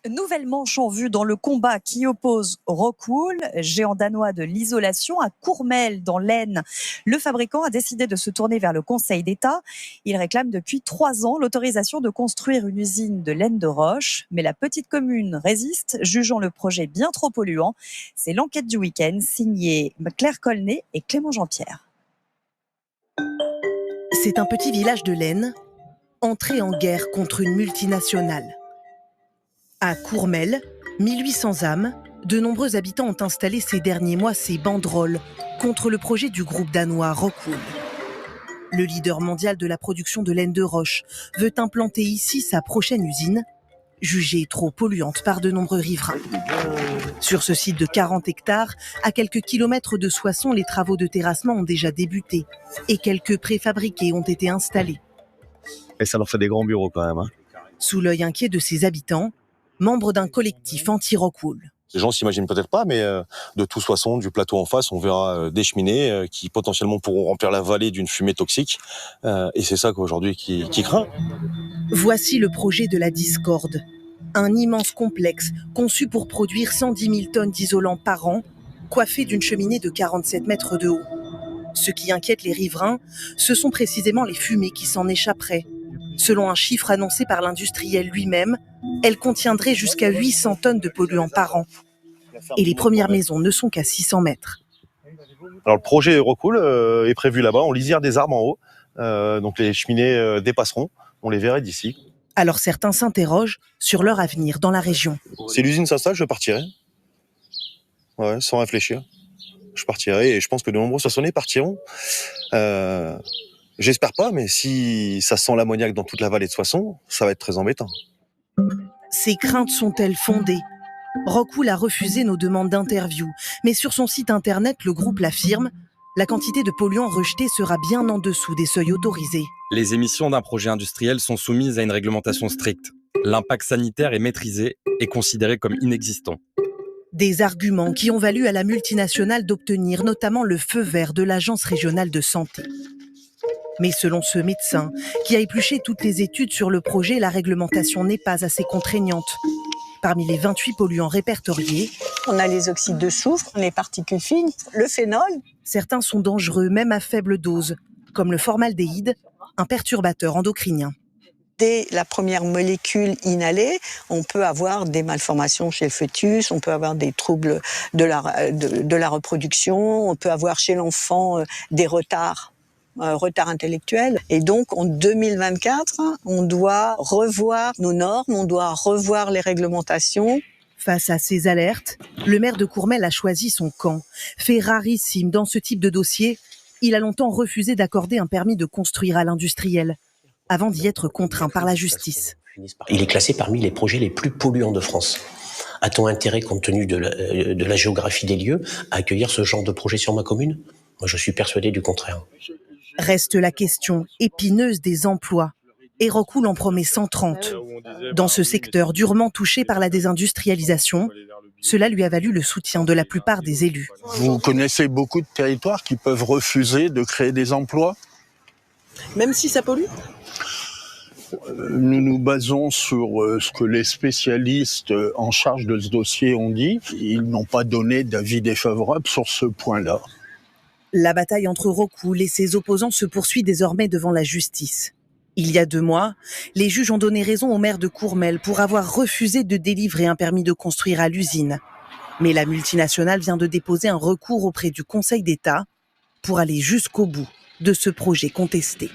Nouvelle manche en vue dans le combat qui oppose Rockwool, géant danois de l'isolation, à Courmelles dans l'Aisne. Le fabricant a décidé de se tourner vers le Conseil d'État. Il réclame depuis 3 ans l'autorisation de construire une usine de laine de roche. Mais la petite commune résiste, jugeant le projet bien trop polluant. C'est l'enquête du week-end, signée Claire Colnet et Clément Jean-Pierre. C'est un petit village de l'Aisne, entré en guerre contre une multinationale. À Courmelles, 1800 âmes, de nombreux habitants ont installé ces derniers mois ces banderoles contre le projet du groupe danois Rockwool. Le leader mondial de la production de laine de roche veut implanter ici sa prochaine usine, jugée trop polluante par de nombreux riverains. Sur ce site de 40 hectares, à quelques kilomètres de Soissons, les travaux de terrassement ont déjà débuté et quelques préfabriqués ont été installés. Et ça leur fait des grands bureaux quand même. Sous l'œil inquiet de ses habitants, membres d'un collectif anti-Rockwool. Les gens s'imaginent peut-être pas, mais de tout Soissons, du plateau en face, on verra des cheminées qui potentiellement pourront remplir la vallée d'une fumée toxique. Et c'est ça qu'aujourd'hui qui craint. Voici le projet de la discorde. Un immense complexe conçu pour produire 110 000 tonnes d'isolant par an, coiffé d'une cheminée de 47 mètres de haut. Ce qui inquiète les riverains, ce sont précisément les fumées qui s'en échapperaient. Selon un chiffre annoncé par l'industriel lui-même, elle contiendrait jusqu'à 800 tonnes de polluants par an. Et les premières maisons ne sont qu'à 600 mètres. Alors le projet Rockwool est prévu là-bas, en lisière des arbres en haut. Donc les cheminées dépasseront, on les verrait d'ici. Alors certains s'interrogent sur leur avenir dans la région. Si l'usine s'installe, je partirai. Ouais, sans réfléchir. Je partirai et je pense que de nombreux Soissonnais partiront. J'espère pas, mais si ça sent l'ammoniac dans toute la vallée de Soissons, ça va être très embêtant. Ces craintes sont-elles fondées ? Rockwool a refusé nos demandes d'interview, mais sur son site internet, le groupe l'affirme, la quantité de polluants rejetés sera bien en dessous des seuils autorisés. Les émissions d'un projet industriel sont soumises à une réglementation stricte. L'impact sanitaire est maîtrisé et considéré comme inexistant. Des arguments qui ont valu à la multinationale d'obtenir notamment le feu vert de l'Agence régionale de santé. Mais selon ce médecin, qui a épluché toutes les études sur le projet, la réglementation n'est pas assez contraignante. Parmi les 28 polluants répertoriés, on a les oxydes de soufre, les particules fines, le phénol. Certains sont dangereux, même à faible dose, comme le formaldéhyde, un perturbateur endocrinien. Dès la première molécule inhalée, on peut avoir des malformations chez le fœtus, on peut avoir des troubles de la reproduction, on peut avoir chez l'enfant des retards intellectuels. Et donc, en 2024, on doit revoir nos normes, on doit revoir les réglementations. Face à ces alertes, le maire de Courmelles a choisi son camp. Fait rarissime dans ce type de dossier, il a longtemps refusé d'accorder un permis de construire à l'industriel, avant d'y être contraint par la justice. Il est classé parmi les projets les plus polluants de France. A-t-on intérêt, compte tenu de la géographie des lieux, à accueillir ce genre de projet sur ma commune ? Moi, je suis persuadé du contraire. Reste la question épineuse des emplois. Et Rockwool en promet 130. Dans ce secteur durement touché par la désindustrialisation, cela lui a valu le soutien de la plupart des élus. Vous connaissez beaucoup de territoires qui peuvent refuser de créer des emplois ? Même si ça pollue ? Nous nous basons sur ce que les spécialistes en charge de ce dossier ont dit. Ils n'ont pas donné d'avis défavorable sur ce point-là. La bataille entre Rockwool et ses opposants se poursuit désormais devant la justice. Il y a 2 mois, les juges ont donné raison au maire de Courmelles pour avoir refusé de délivrer un permis de construire à l'usine. Mais la multinationale vient de déposer un recours auprès du Conseil d'État pour aller jusqu'au bout de ce projet contesté.